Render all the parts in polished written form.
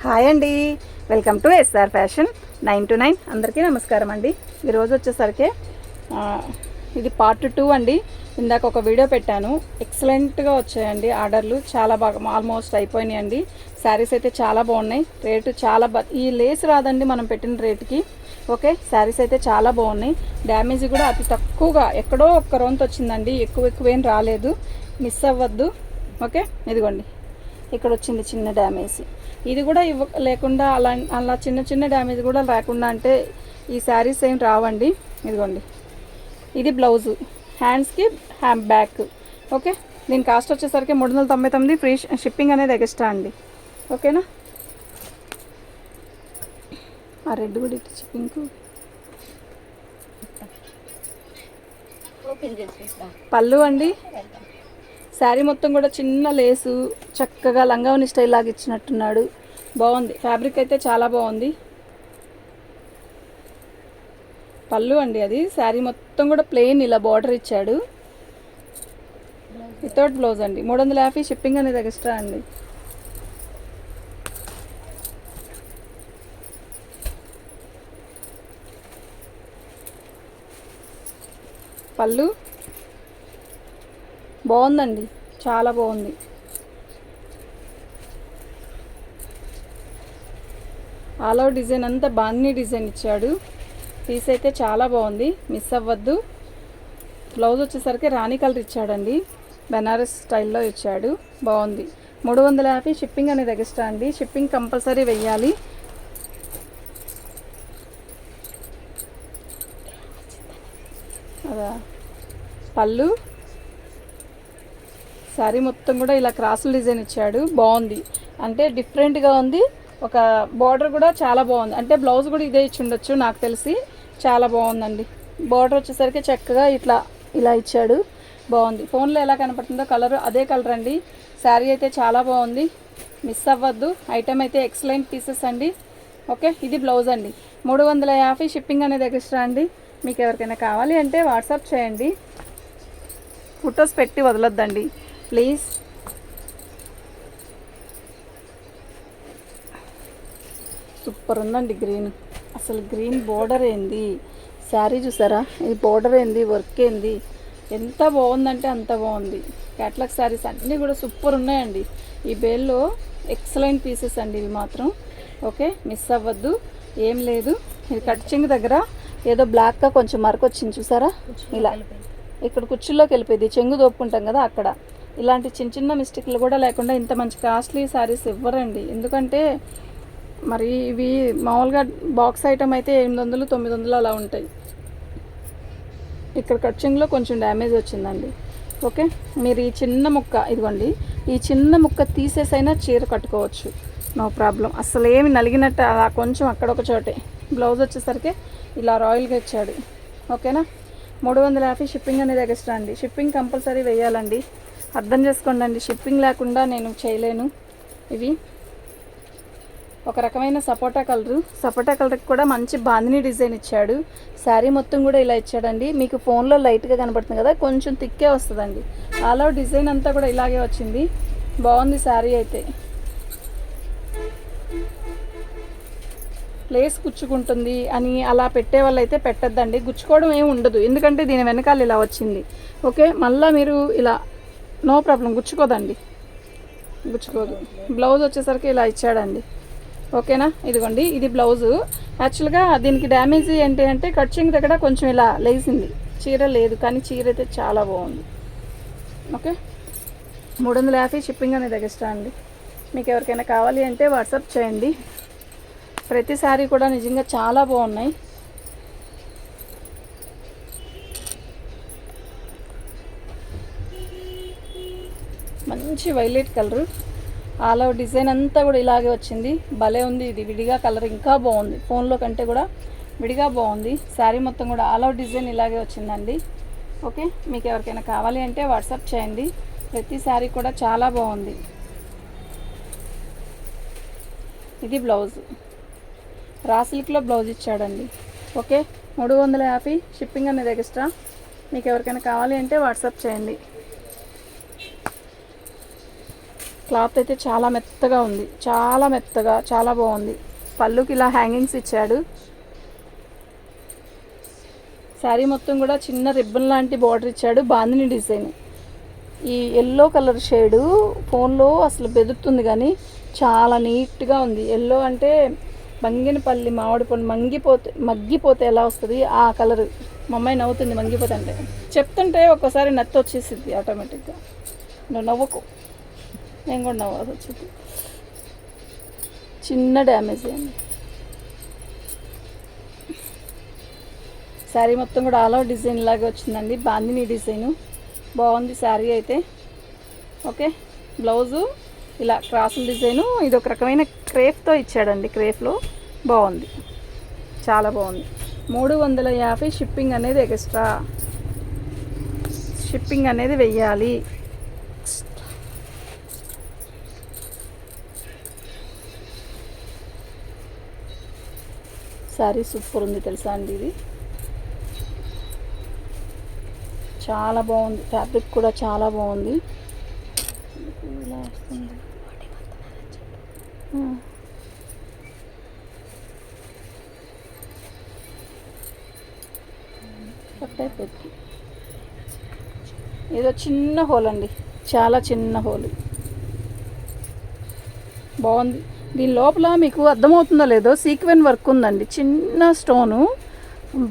Hi అండి, welcome to SR fashion 9 to 9. అందరికీ నమస్కారం అండి. ఈరోజు వచ్చేసరికి ఇది పార్ట్ 2 అండి. ఇందాక ఒక వీడియో పెట్టాను, ఎక్సలెంట్గా వచ్చాయండి ఆర్డర్లు, చాలా బాగా ఆల్మోస్ట్ అయిపోయినాయి అండి. శారీస్ అయితే చాలా బాగున్నాయి, రేటు చాలా ఈ లేస్ రాదండి మనం పెట్టిన రేటుకి. ఓకే, శారీస్ అయితే చాలా బాగున్నాయి, డ్యామేజ్ కూడా అతి తక్కువగా ఎక్కడో ఒక్క రౌండ్ వచ్చిందండి, ఎక్కువేం రాలేదు, మిస్ అవ్వద్దు. ఓకే, ఇదిగోండి ఇక్కడ వచ్చింది చిన్న డ్యామేజ్, ఇది కూడా లేకుండా అలా చిన్న చిన్న డ్యామేజ్ కూడా లేకుండా అంటే ఈ శారీస్ ఏం రావండి. ఇదిగోండి, ఇది బ్లౌజు, హ్యాండ్స్కి బ్యాక్. ఓకే, దీని కాస్ట్ వచ్చేసరికి 399, ఫ్రీ షిప్పింగ్ అనేది ఎక్స్ట్రా అండి. ఓకేనా, ఆ రెడ్ కూడా ఇటు షిప్పింగ్. పళ్ళు అండి, శారీ మొత్తం కూడా చిన్న లేసు, చక్కగా లంగావని స్టైల్ లాగా ఇచ్చినట్టున్నాడు, బాగుంది. ఫ్యాబ్రిక్ అయితే చాలా బాగుంది. పళ్ళు అండి, అది శారీ మొత్తం కూడా ప్లెయిన్ ఇలా బార్డర్ ఇచ్చాడు, వితౌట్ బ్లౌజ్ అండి. 350, షిప్పింగ్ అనేది ఎక్స్ట్రా అండి. పళ్ళు బాగుందండి, చాలా బాగుంది. ఆల్ అవుట్ డిజైన్ అంతా బాగుంది, డిజైన్ ఇచ్చాడు. పీస్ అయితే చాలా బాగుంది, మిస్ అవ్వద్దు. బ్లౌజ్ వచ్చేసరికి రాణి కలర్ ఇచ్చాడండి, బెనారస్ స్టైల్లో ఇచ్చాడు, బాగుంది. 350, షిప్పింగ్ అనేది ఎక్స్ట్రా అండి. షిప్పింగ్ కంపల్సరీ వెయ్యాలి. అదా పళ్ళు, శారీ మొత్తం కూడా ఇలా క్రాసుల డిజైన్ ఇచ్చాడు, బాగుంది. అంటే డిఫరెంట్గా ఉంది. ఒక బార్డర్ కూడా చాలా బాగుంది, అంటే బ్లౌజ్ కూడా ఇదే ఇచ్చి ఉండొచ్చు నాకు తెలిసి. చాలా బాగుందండి. బార్డర్ వచ్చేసరికి చక్కగా ఇలా ఇచ్చాడు, బాగుంది. ఫోన్లో ఎలా కనపడుతుందో కలర్ అదే కలర్ అండి. శారీ అయితే చాలా బాగుంది, మిస్ అవ్వద్దు. ఐటమ్ అయితే ఎక్సలెంట్ పీసెస్ అండి. ఓకే, ఇది బ్లౌజ్ అండి. 350, షిప్పింగ్ అనేది ఎక్స్ట్రా అండి. మీకు ఎవరికైనా కావాలి అంటే వాట్సాప్ చేయండి, ఫొటోస్ పెట్టి వదలొద్దండి ప్లీజ్. సూపర్ ఉందండి గ్రీన్, అసలు గ్రీన్ బోర్డర్ ఏంది, శారీ చూసారా, ఈ బోర్డర్ ఏంది, వర్క్ ఏంది, ఎంత బాగుందంటే అంత బాగుంది. క్యాట్లాగ్ శారీస్ అన్నీ కూడా సూపర్ ఉన్నాయండి. ఈ బేల్లో ఎక్సలెంట్ పీసెస్ అండి ఇవి మాత్రం. ఓకే, మిస్ అవ్వద్దు. ఏం లేదు, ఇది కట్ చెంగు దగ్గర ఏదో బ్లాక్గా కొంచెం మరక వచ్చింది చూసారా, ఇలా ఇక్కడ కుచ్చుల్లోకి వెళ్ళిపోయింది, చెంగు దోపుకుంటాం కదా అక్కడ. ఇలాంటి చిన్న చిన్న మిస్టేక్లు కూడా లేకుండా ఇంత మంచి కాస్ట్లీ శారీస్ ఇవ్వరండి. ఎందుకంటే మరి ఇవి మామూలుగా బాక్స్ ఐటమ్ అయితే 800, 900 అలా ఉంటాయి. ఇక్కడ కట్చింగ్లో కొంచెం డ్యామేజ్ వచ్చిందండి. ఓకే, మీరు ఈ చిన్న ముక్క, ఇదిగోండి, ఈ చిన్న ముక్క తీసేసైనా చీర కట్టుకోవచ్చు, నో ప్రాబ్లం. అసలు ఏమి నలిగినట్టు అలా కొంచెం అక్కడొక చోటే. బ్లౌజ్ వచ్చేసరికి ఇలా రాయల్గా ఇచ్చాడు. ఓకేనా, 350, షిప్పింగ్ అనేది ఎక్స్ట్రా అండి. షిప్పింగ్ కంపల్సరీ వేయాలండి, అర్థం చేసుకోండి అండి. షిప్పింగ్ లేకుండా నేను చేయలేను. ఇవి ఒక రకమైన సపోటా కలర్కి కూడా మంచి బాందిని డిజైన్ ఇచ్చాడు. శారీ మొత్తం కూడా ఇలా ఇచ్చాడండి. మీకు ఫోన్లో లైట్గా కనపడుతుంది కదా, కొంచెం థిక్కే వస్తుందండి. ఆల్ అవుట్ డిజైన్ అంతా కూడా ఇలాగే వచ్చింది, బాగుంది శారీ అయితే. లేస్ గుచ్చుకుంటుంది అని అలా పెట్టే వాళ్ళు అయితే పెట్టద్దండి, గుచ్చుకోవడం ఏమి ఉండదు, ఎందుకంటే దీని వెనకాల ఇలా వచ్చింది. ఓకే, మళ్ళీ మీరు ఇలా నో ప్రాబ్లం, గుచ్చుకోదండి, గుచ్చుకోదు. బ్లౌజ్ వచ్చేసరికి ఇలా ఇచ్చాడండి. ఓకేనా, ఇదిగోండి, ఇది బ్లౌజు. యాక్చువల్గా దీనికి డ్యామేజ్ ఏంటి అంటే కట్చింగ్ దగ్గర కొంచెం ఇలా లేసింది, చీర లేదు, కానీ చీర అయితే చాలా బాగుంది. ఓకే, 350, షిప్పింగ్ అనేది ఎక్స్ట్రా అండి. మీకు ఎవరికైనా కావాలి అంటే వాట్సాప్ చేయండి. ప్రతి శారీ కూడా నిజంగా చాలా బాగున్నాయి. మంచి violet colour, all out design అంతా కూడా ఇలాగే వచ్చింది, భలే ఉంది. ఇది విడిగా కలర్ ఇంకా బాగుంది, ఫోన్లో కంటే కూడా విడిగా బాగుంది. శారీ మొత్తం కూడా ఆల్ అవుట్ డిజైన్ ఇలాగే వచ్చిందండి. ఓకే, మీకు ఎవరికైనా కావాలి అంటే వాట్సాప్ చేయండి. ప్రతి శారీ కూడా చాలా బాగుంది. ఇది బ్లౌజ్, రా సిల్క్లో బ్లౌజ్ ఇచ్చాడండి. ఓకే, 350, షిప్పింగ్ అనేది ఎక్స్ట్రా. మీకు ఎవరికైనా కావాలి అంటే వాట్సాప్ చేయండి. క్లాత్ అయితే చాలా మెత్తగా ఉంది, చాలా మెత్తగా, చాలా బాగుంది. పళ్ళుకి ఇలా హ్యాంగింగ్స్ ఇచ్చాడు. శారీ మొత్తం కూడా చిన్న రిబ్బన్ లాంటి బార్డర్ ఇచ్చాడు. బాందిని డిజైన్. ఈ ఎల్లో కలర్ షేడు ఫోన్లో అసలు బెదురుతుంది కానీ చాలా నీట్గా ఉంది. ఎల్లో అంటే బంగినపల్లి మామిడి పండు మగ్గిపోతే ఎలా వస్తుంది ఆ కలర్. మా అమ్మాయి నవ్వుతుంది మగ్గిపోతే అంటే. చెప్తుంటే ఒక్కోసారి నత్తి వచ్చేసిద్ది ఆటోమేటిక్గా. నువ్వు నవ్వకు, నేను కూడా నవ్వాల్సి వచ్చింది. చిన్న డ్యామేజ్ అండి. శారీ మొత్తం కూడా ఆల్ ఓవర్ డిజైన్ లాగా వచ్చిందండి. బాందిని డిజైను బాగుంది శారీ అయితే. ఓకే, బ్లౌజు ఇలా క్రాసుల డిజైను. ఇది ఒక రకమైన క్రేప్తో ఇచ్చాడండి. క్రేప్లో బాగుంది, చాలా బాగుంది. 350 షిప్పింగ్ అనేది ఎక్స్ట్రా. షిప్పింగ్ అనేది వెయ్యాలి. శారీ సూపర్ ఉంది తెలుసా అండి. ఇది చాలా బాగుంది. ఫ్యాబ్రిక్ కూడా చాలా బాగుంది. ఇలా వస్తుంది. ఏదో చిన్న హోల్ అండి, చాలా చిన్న హోల్. బాగుంది. దీని లోపల మీకు అర్థమవుతుందో లేదో సీక్వెన్ వర్క్ ఉందండి. చిన్న స్టోను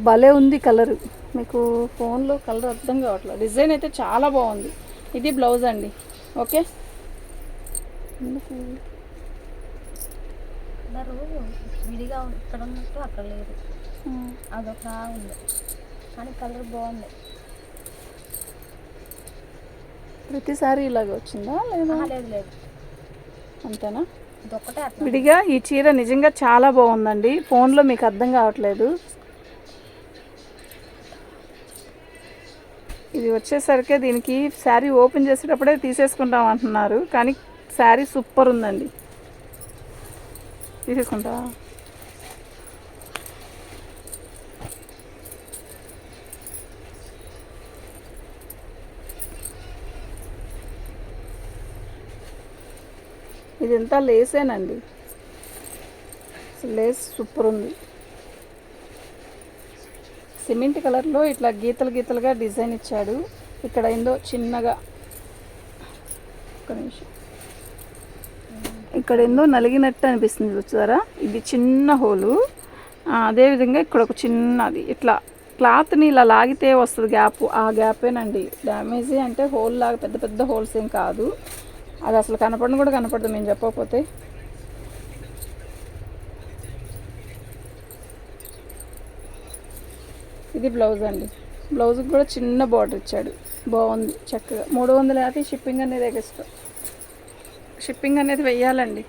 భలే ఉంది. కలరు మీకు ఫోన్లో కలర్ అర్థం కావట్లేదు. డిజైన్ అయితే చాలా బాగుంది. ఇది బ్లౌజ్ అండి. ఓకే, విడిగా ఇక్కడ ఉన్నట్టు అక్కడ లేదు, అదొక ఉంది కానీ కలర్ బాగుంది. ప్రతిసారి ఇలాగ వచ్చిందా లేదా? లేదు లేదు, అంతేనా? ఇదొక్కటే విడిగా. ఈ చీర నిజంగా చాలా బాగుందండి. ఫోన్లో మీకు అర్థం కావట్లేదు. ఇది వచ్చేసరికి దీనికి శారీ ఓపెన్ చేసేటప్పుడే తీసేసుకుంటాం అంటున్నారు, కానీ శారీ సూపర్ ఉందండి. తీసేసుకుంటా. ఇదంతా లేసేనండి. లేస్ సూపర్ ఉంది. సిమెంట్ కలర్లో ఇట్లా గీతలు గీతలుగా డిజైన్ ఇచ్చాడు. ఇక్కడ ఏందో చిన్నగా, ఒక నిమిషం, ఇక్కడ ఏందో నలిగినట్టు అనిపిస్తుంది చూసారా. ఇది చిన్న హోలు. అదేవిధంగా ఇక్కడ ఒక చిన్నది ఇట్లా క్లాత్ని ఇలా లాగితే వస్తుంది గ్యాప్. ఆ గ్యాపేనండి డ్యామేజీ. అంటే హోల్ లాగా పెద్ద పెద్ద హోల్స్ ఏం కాదు. అది అసలు కనపడను కూడా కనపడదు మేము చెప్పకపోతే. ఇది బ్లౌజ్ అండి. బ్లౌజ్కి కూడా చిన్న బార్డర్ ఇచ్చాడు. బాగుంది చక్కగా. 350 షిప్పింగ్ అనేది ఎక్స్ట్రా. షిప్పింగ్ అనేది వెయ్యాలండి.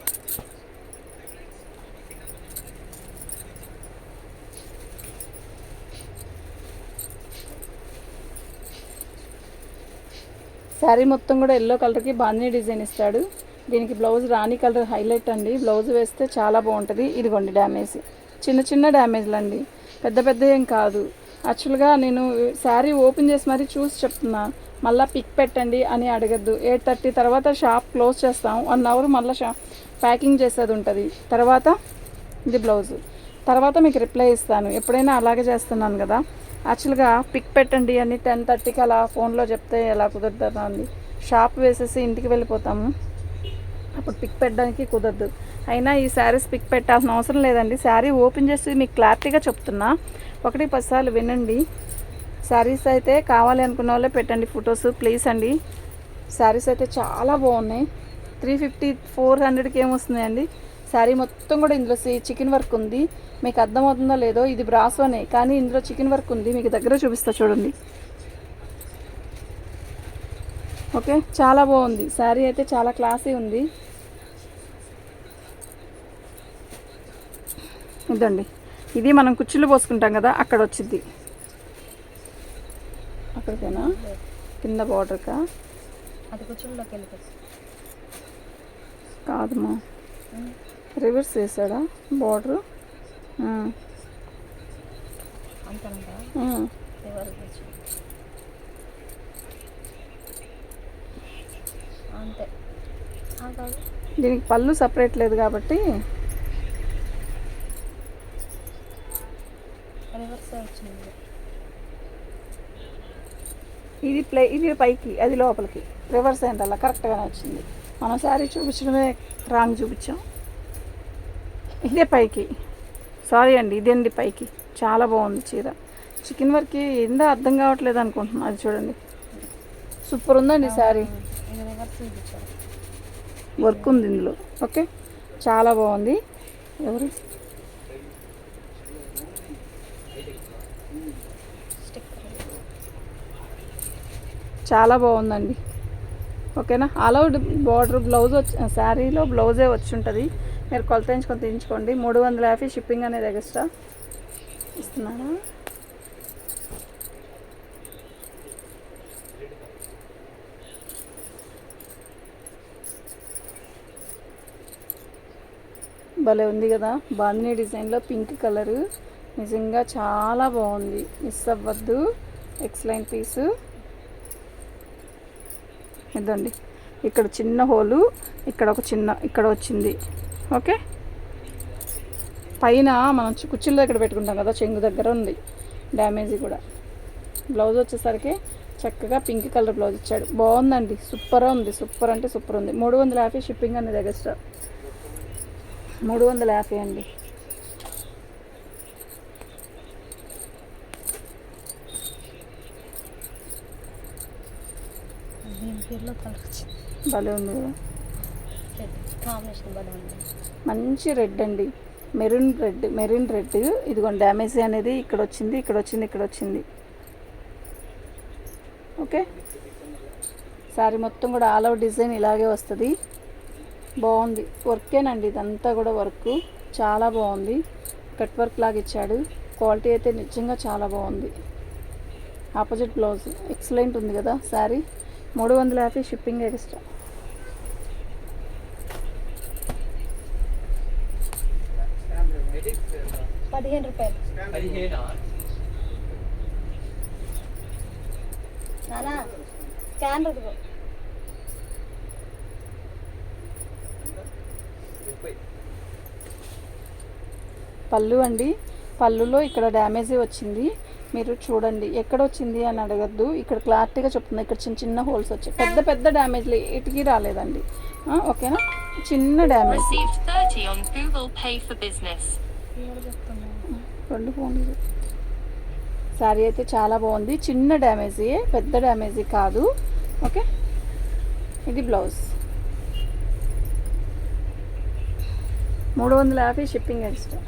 శారీ మొత్తం కూడా ఎల్లో కలర్కి బాందిని డిజైన్ ఇస్తాడు. దీనికి బ్లౌజ్ రాణి కలర్ హైలైట్ అండి. బ్లౌజ్ వేస్తే చాలా బాగుంటుంది. ఇదిగోండి డ్యామేజ్, చిన్న చిన్న డ్యామేజ్లు అండి, పెద్ద పెద్ద ఏం కాదు. యాక్చువల్గా నేను శారీ ఓపెన్ చేసి మరీ చూసి చెప్తున్నా. మళ్ళీ పిక్ పెట్టండి అని అడగద్దు. 8:30 తర్వాత షాప్ క్లోజ్ చేస్తాం. 1 అవర్ మళ్ళీ ప్యాకింగ్ చేసేది ఉంటుంది. తర్వాత ఇది బ్లౌజు. తర్వాత మీకు రిప్లై ఇస్తాను. ఎప్పుడైనా అలాగే చేస్తున్నాను కదా. యాక్చువల్గా పిక్ పెట్టండి అని 10:30కి అలా ఫోన్లో చెప్తే ఎలా కుదురుతుందండి. షాప్ వేసేసి ఇంటికి వెళ్ళిపోతాము, అప్పుడు పిక్ పెట్టడానికి కుదరదు. అయినా ఈ శారీస్ పిక్ పెట్టాల్సిన అవసరం లేదండి. శారీ ఓపెన్ చేసి మీకు క్లారిటీగా చెప్తున్నా. 1-10 సార్లు వినండి. శారీస్ అయితే కావాలి అనుకున్న వాళ్ళే పెట్టండి ఫొటోస్ ప్లీజ్ అండి. శారీస్ అయితే చాలా బాగున్నాయి. 350-400కి ఏమొస్తున్నాయండి. శారీ మొత్తం కూడా ఇందులో చికెన్ వర్క్ ఉంది. మీకు అర్థమవుతుందో లేదో, ఇది బ్రాసోనే కానీ ఇందులో చికెన్ వర్క్ ఉంది. మీకు దగ్గర చూపిస్తా చూడండి. ఓకే, చాలా బాగుంది. శారీ అయితే చాలా క్లాసీ ఉంది. ఇదండి, ఇది మనం కుచ్చులు పోసుకుంటాం కదా, అక్కడ వచ్చింది. అక్కడికైనా కింద బార్డర్కా? అది కుచ్చుల్లోకి వెళ్ళిపోతుంది కాదమ్మా, రివర్స్ వేసాడా బార్డరు? అంతే. కాదు దీనికి పళ్ళు సపరేట్ లేదు కాబట్టి రివర్స్ వచ్చింది. ఇది పైకి, అది లోపలికి. రివర్స్ అయింది, అలా కరెక్ట్గానే వచ్చింది. మనం శారీ చూపించడమే రాంగ్ చూపించాం. ఇదే పైకి, సారీ అండి, ఇదేండి పైకి. చాలా బాగుంది చీర. చికెన్ వర్క్కి ఏందో అర్థం కావట్లేదు అనుకుంటున్నాను. అది చూడండి, సూపర్ ఉందండి శారీ. ఇది రివర్స్ చూపించారు. వర్క్ ఉంది ఇందులో. ఓకే, చాలా బాగుంది. ఎవరు చాలా బాగుందండి. ఓకేనా, ఆల్ అవుట్ బార్డర్ బ్లౌజ్ వచ్చి శారీలో బ్లౌజే వచ్చి ఉంటుంది. మీరు కొలత ఎంచుకొని తీయించుకోండి. 350 షిప్పింగ్ అనేది ఎక్స్ట్రా ఇస్తున్నారా? భలే ఉంది కదా, బాందినీ డిజైన్లో పింక్ కలరు. నిజంగా చాలా బాగుంది, మిస్ అవ్వద్దు. ఎక్సలెంట్ పీసు. ఇదండి, ఇక్కడ చిన్న హోలు, ఇక్కడ ఒక చిన్న, ఇక్కడ వచ్చింది. ఓకే, పైన మనం కుర్చీల దగ్గర పెట్టుకుంటాం కదా, చెంగు దగ్గర ఉంది డ్యామేజ్ కూడా. బ్లౌజ్ వచ్చేసరికి చక్కగా పింక్ కలర్ బ్లౌజ్ ఇచ్చాడు. బాగుందండి, సూపర్ ఉంది. సూపర్ అంటే సూపర్ ఉంది. 350 షిప్పింగ్ అనేది ఎక్స్ట్రా. 350 అండి. దీంట్లో కలర్ వచ్చింది. భలే ఉంది కదా, కాంబినేషన్ భలే ఉంది. మంచి రెడ్ అండి, మెరూన్ రెడ్. ఇదిగోండి డ్యామేజ్ అనేది ఇక్కడ వచ్చింది, ఇక్కడ వచ్చింది, ఇక్కడ వచ్చింది. ఓకే, శారీ మొత్తం కూడా ఆల్ అవుట్ డిజైన్ ఇలాగే వస్తుంది. బాగుంది, వర్కేనండి ఇదంతా కూడా వర్క్. చాలా బాగుంది, కట్ వర్క్ లాగా ఇచ్చాడు. క్వాలిటీ అయితే నిజంగా చాలా బాగుంది. ఆపోజిట్ బ్లౌజ్ ఎక్సలెంట్ ఉంది కదా శారీ. 350 shipping extra. ₹15. నానా స్కాన్ ఇదిగో. పళ్ళు అండి, పళ్ళులో ఇక్కడ డ్యామేజ్ వచ్చింది. మీరు చూడండి ఎక్కడ వచ్చింది అని అడగద్దు, ఇక్కడ క్లారిటీగా చెప్తుంది. ఇక్కడ చిన్న చిన్న హోల్స్ వచ్చాయి, పెద్ద పెద్ద డ్యామేజ్లు ఏటికి రాలేదండి. ఓకేనా, చిన్న డ్యామేజ్. 2 ఫోన్లు. శారీ అయితే చాలా బాగుంది. చిన్న డ్యామేజీ, పెద్ద డ్యామేజీ కాదు. ఓకే, ఇది blouse. 350 shipping extra.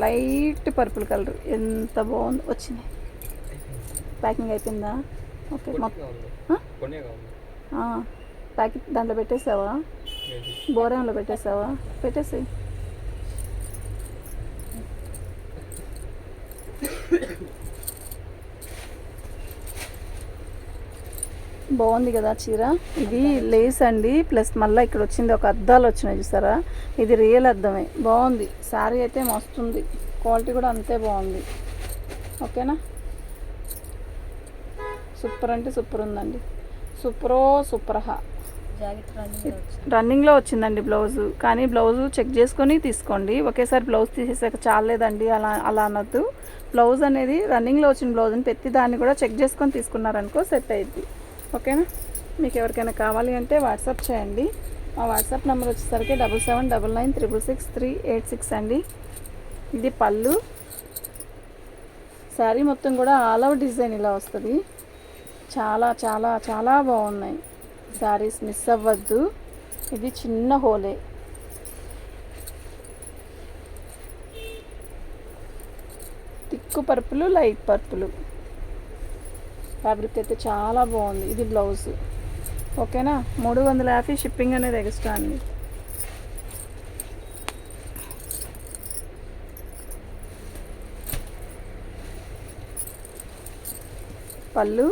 Light purple colour, ఎంత బాగుంది వచ్చింది. ప్యాకింగ్ అయిపోయిందా? ఓకే, ప్యాకెట్ దాంట్లో పెట్టేసావా? బోరంలో పెట్టేసావా? పెట్టేసి బాగుంది కదా చీర. ఇది లేస్ అండి, ప్లస్ మళ్ళీ ఇక్కడ వచ్చింది ఒక అద్దాలు వచ్చినాయి చూసారా, ఇది రియల్ అద్దమే. బాగుంది శారీ అయితే మస్తుంది, క్వాలిటీ కూడా అంతే బాగుంది. ఓకేనా, సూపర్ అంటే సూపర్ ఉందండి. సూపర్హా. రన్నింగ్లో వచ్చిందండి బ్లౌజు. కానీ బ్లౌజు చెక్ చేసుకొని తీసుకోండి. ఒకేసారి బ్లౌజ్ తీసేసాక చాలేదండి అలా అనొద్దు. బ్లౌజ్ అనేది రన్నింగ్లో వచ్చిన బ్లౌజ్ని పెట్టి దాన్ని కూడా చెక్ చేసుకొని తీసుకున్నారనుకో సెట్ అయ్యిద్ది. ఓకేనా, మీకు ఎవరికైనా కావాలి అంటే వాట్సాప్ చేయండి. మా వాట్సాప్ నెంబర్ వచ్చేసరికి 7799666386 అండి. ఇది పళ్ళు. శారీ మొత్తం కూడా ఆల్ అవుట్ డిజైన్ ఇలా వస్తుంది. చాలా చాలా చాలా బాగున్నాయి శారీస్, మిస్ అవ్వద్దు. ఇది చిన్న హోలే. Thick పర్పులు, light పర్పులు. ఫ్యాబ్రిక్ అయితే చాలా బాగుంది. ఇది బ్లౌజ్. ఓకేనా, 350 షిప్పింగ్ అనేది ఎక్స్ట్రా అండి. పళ్ళు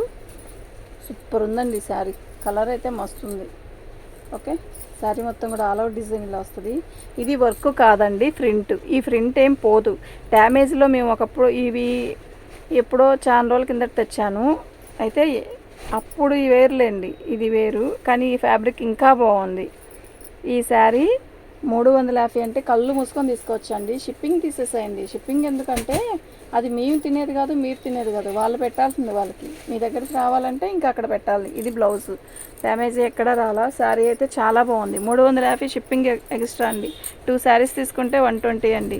సూపర్ ఉందండి శారీ, కలర్ అయితే మస్తు ఉంది. ఓకే, శారీ మొత్తం కూడా ఆల్ అవుట్ డిజైన్ ఇలా వస్తుంది. ఇది వర్క్ కాదండి, ప్రింట్. ఈ ప్రింట్ ఏం పోదు. డ్యామేజ్లో మేము ఒకప్పుడు ఇవి ఎప్పుడో చాలా రోజుల కింద తెచ్చాను. అయితే అప్పుడు ఈ వేరులేండి, ఇది వేరు, కానీ ఈ ఫ్యాబ్రిక్ ఇంకా బాగుంది. ఈ శారీ 350 అంటే కళ్ళు మూసుకొని తీసుకోవచ్చండి. షిప్పింగ్ తీసేసేయండి. షిప్పింగ్ ఎందుకంటే అది మేము తినేది కాదు, మీరు తినేది కాదు, వాళ్ళు పెట్టాల్సింది వాళ్ళకి. మీ దగ్గరికి రావాలంటే ఇంకా అక్కడ పెట్టాలి. ఇది బ్లౌజ్ డ్యామేజ్ ఎక్కడ రాలా. శారీ అయితే చాలా బాగుంది. 350 షిప్పింగ్ ఎక్స్ట్రా అండి. 2 శారీస్ తీసుకుంటే 120 అండి.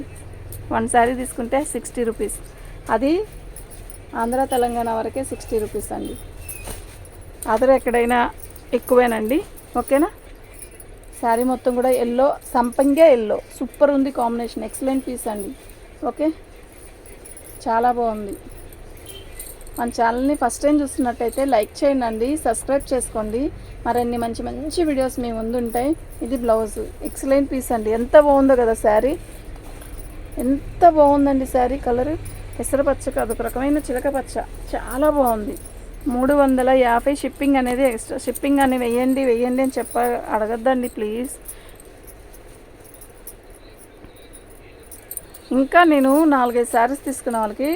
1 శారీ తీసుకుంటే 60 రూపీస్. అది ఆంధ్ర తెలంగాణ వరకే 60 రూపీస్ అండి. అదర్ ఎక్కడైనా ఎక్కువేనండి. ఓకేనా. శారీ మొత్తం కూడా ఎల్లో, సంపంగే ఎల్లో, సూపర్ ఉంది కాంబినేషన్. ఎక్సలెంట్ పీస్ అండి. ఓకే, చాలా బాగుంది. మన ఛానల్ని ఫస్ట్ టైం చూస్తున్నట్టయితే లైక్ చేయండి, సబ్స్క్రైబ్ చేసుకోండి. మరిన్ని మంచి మంచి వీడియోస్ మీ ముందు ఉంటాయి. ఇది బ్లౌజ్, ఎక్సలెంట్ పీస్ అండి. ఎంత బాగుందో కదా శారీ, ఎంత బాగుందండి శారీ. కలర్ ఎసరు పచ్చ కాదు, ఒక రకమైన చిలక పచ్చ, చాలా బాగుంది. 350 షిప్పింగ్ అనేది ఎక్స్ట్రా. షిప్పింగ్ అని వెయ్యండి అని అడగద్దండి ప్లీజ్. ఇంకా నేను 4-5 శారీస్ తీసుకున్న వాళ్ళకి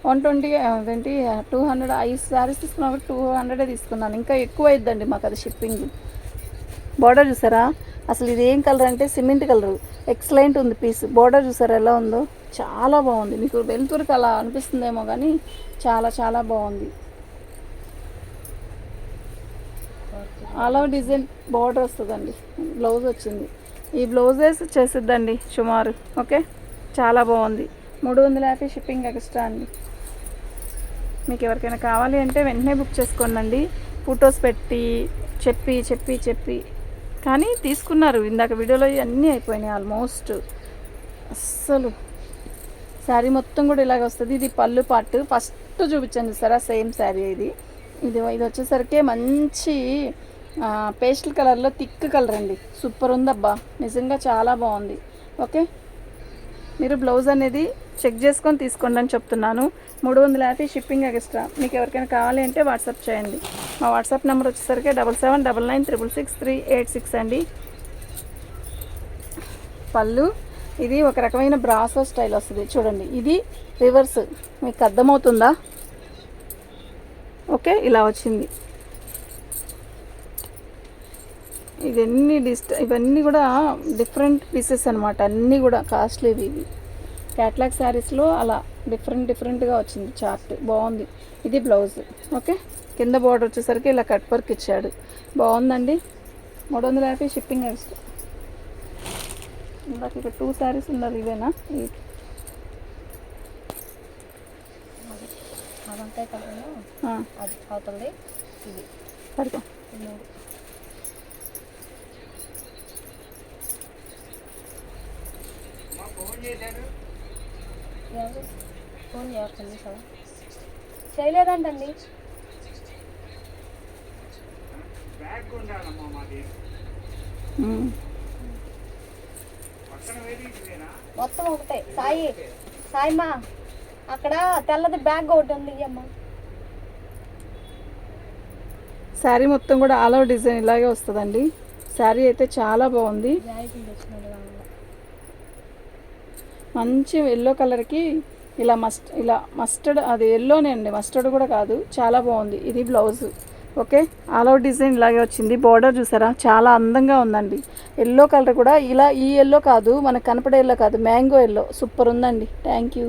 120 200, 5 శారీస్ తీసుకున్న వాళ్ళకి 200 తీసుకున్నాను. ఇంకా ఎక్కువ అయిద్దండి మాకు అది షిప్పింగ్. బోర్డర్ చూసారా, అసలు ఇది ఏం కలర్ అంటే సిమెంట్ కలరు. ఎక్సలెంట్ ఉంది పీస్. బోర్డర్ చూసారా ఎలా ఉందో, చాలా బాగుంది. మీకు వెలుతురుకి అలా అనిపిస్తుందేమో కానీ చాలా చాలా బాగుంది. అలా డిజైన్ బార్డర్ వస్తుందండి. బ్లౌజ్ వచ్చింది. ఈ బ్లౌజెస్ చేసిద్దండి సుమారు. ఓకే, చాలా బాగుంది. 350 షిప్పింగ్ ఎక్స్ట్రా అండి. మీకు ఎవరికైనా కావాలి అంటే వెంటనే బుక్ చేసుకోండి. ఫొటోస్ పెట్టి చెప్పి కానీ తీసుకున్నారు. ఇందాక వీడియోలో అన్నీ అయిపోయినాయి ఆల్మోస్ట్. అస్సలు శారీ మొత్తం కూడా ఇలాగ వస్తుంది. ఇది పళ్ళు పార్ట్. ఫస్ట్ చూపించాను సరే, సేమ్ శారీ ఇది వచ్చేసరికి మంచి పేస్టల్ కలర్లో థిక్ కలర్ అండి. సూపర్ ఉందబ్బా, నిజంగా చాలా బాగుంది. ఓకే, మీరు బ్లౌజ్ అనేది చెక్ చేసుకొని తీసుకోండి అని చెప్తున్నాను. 350 షిప్పింగ్ ఎక్స్ట్రా. మీకు ఎవరికైనా కావాలి అంటే వాట్సాప్ చేయండి. మా వాట్సాప్ నెంబర్ వచ్చేసరికి 7799966386 అండి. పళ్ళు ఇది ఒక రకమైన బ్రాసో స్టైల్ వస్తుంది చూడండి. ఇది రివర్స్, మీకు అర్థమవుతుందా? ఓకే, ఇలా వచ్చింది. ఇవన్నీ కూడా డిఫరెంట్ పీసెస్ అనమాట. అన్నీ కూడా కాస్ట్లీవి. ఇవి క్యాట్లాగ్ శారీస్లో అలా డిఫరెంట్గా వచ్చింది. చార్ట్ బాగుంది. ఇది బ్లౌజ్. ఓకే, కింద బార్డర్ వచ్చేసరికి ఇలా కట్ వర్క్ ఇచ్చాడు. బాగుందండి. 350 షిప్పింగ్ ఎక్స్ట్రా. ఇందాక ఇక్కడ 2 శారీస్ ఉన్నారు. ఇవేనా? అది అవుతుంది. ఇది సరిగా ఫోన్ చేస్తుంది సార్, చేయలేదంటండి. మొత్తం ఒకటే. సాయిమ్మా అక్కడ తెల్లది బ్యాగ్ ఒకటి ఉంది అమ్మ. శారీ మొత్తం కూడా ఆల్ ఓవర్ డిజైన్ ఇలాగే వస్తుందండి. శారీ అయితే చాలా బాగుంది. మంచి ఎల్లో కలర్కి ఇలా మస్టర్డ్, అది ఎల్లోనే అండి, మస్టర్డ్ కూడా కాదు. చాలా బాగుంది. ఇది blouse. Okay, all over design ఇలాగే వచ్చింది. బార్డర్ చూసారా, చాలా అందంగా ఉందండి. ఎల్లో కలర్ కూడా ఇలా, ఈ ఎల్లో కాదు మనకు కనపడే ఎల్లో కాదు, మ్యాంగో ఎల్లో. సూపర్ ఉందండి. Thank you.